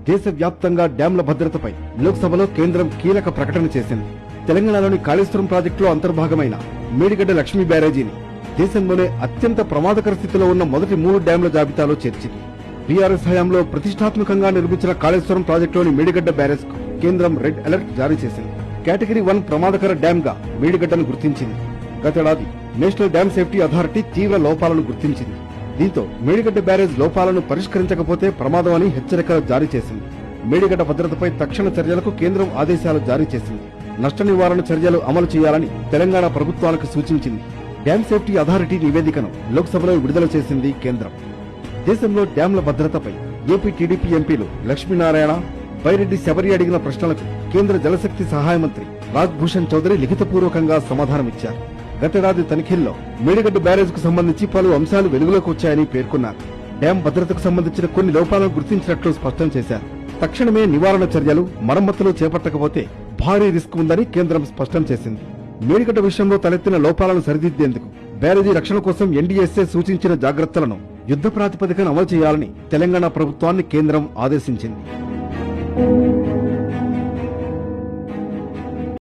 దేశవ్యాప్తంగా డ్యాంల భద్రతపై లోక్సభలో కేంద్రం కీలక ప్రకటన చేసింది. తెలంగాణలోని కాళేశ్వరం ప్రాజెక్టులో అంతర్భాగమైన మేడిగడ్డ లక్ష్మీ బ్యారేజీని దేశంలోనే అత్యంత ప్రమాదకర స్థితిలో ఉన్న మొదటి 3 డ్యాంల జాబితాలో చేర్చింది. బీఆర్ఎస్ హయాంలో ప్రతిష్టాత్మకంగా నిర్మించిన కాళేశ్వరం ప్రాజెక్టులోని మేడిగడ్డ బ్యారేజ్ కు కేంద్రం రెడ్ అలర్ట్ జారీ చేసింది. కేటగిరీ 1 ప్రమాదకర డ్యామ్ గా మేడిగడ్డను గుర్తించింది. గతేడాది నేషనల్ డ్యామ్ సేఫ్టీ అథారిటీ తీవ్ర లోపాలను గుర్తించింది. దీంతో మేడిగడ్డ బ్యారేజ్ లోపాలను పరిష్కరించకపోతే ప్రమాదం అని హెచ్చరికలు జారీ చేసింది. మేడిగడ్డ భద్రతపై తక్షణ చర్యలకు కేంద్రం ఆదేశాలు జారీ చేసింది. నష్ట నివారణ చర్యలు అమలు చేయాలని తెలంగాణ ప్రభుత్వాలకు సూచించింది. డ్యామ్ సేఫ్టీ అథారిటీ నివేదికను లోక్సభలో విడుదల చేసింది కేంద్రం. దేశంలో డ్యాంల భద్రతపై ఏపీ టీడీపీ ఎంపీలు లక్ష్మీనారాయణ, బైరెడ్డి శబరి అడిగిన ప్రశ్నలకు కేంద్ర జలశక్తి సహాయ మంత్రి రాజ్భూషణ్ చౌదరి లిఖితపూర్వకంగా సమాధానమిచ్చారు. గతేడాది తనిఖీల్లో మేడిగడ్డ బ్యారేజ్ కు సంబంధించి పలు అంశాలు వెలుగులోకి వచ్చాయని పేర్కొన్నారు. డ్యాం భద్రతకు సంబంధించిన కొన్ని లోపాలను గుర్తించినట్లు స్పష్టం చేశారు. తక్షణమే నివారణ చర్యలు, మరమ్మతులు చేపట్టకపోతే భారీ రిస్క్ ఉందని కేంద్రం స్పష్టం చేసింది. మేడిగడ్డ విషయంలో తలెత్తిన లోపాలను సరిదిద్దేందుకు బ్యారేజీ రక్షణ కోసం ఎన్డీఎస్ఏ సూచించిన జాగ్రత్తలను యుద్ధ ప్రాతిపదికన అమలు చేయాలని తెలంగాణ ప్రభుత్వాన్ని కేంద్రం ఆదేశించింది.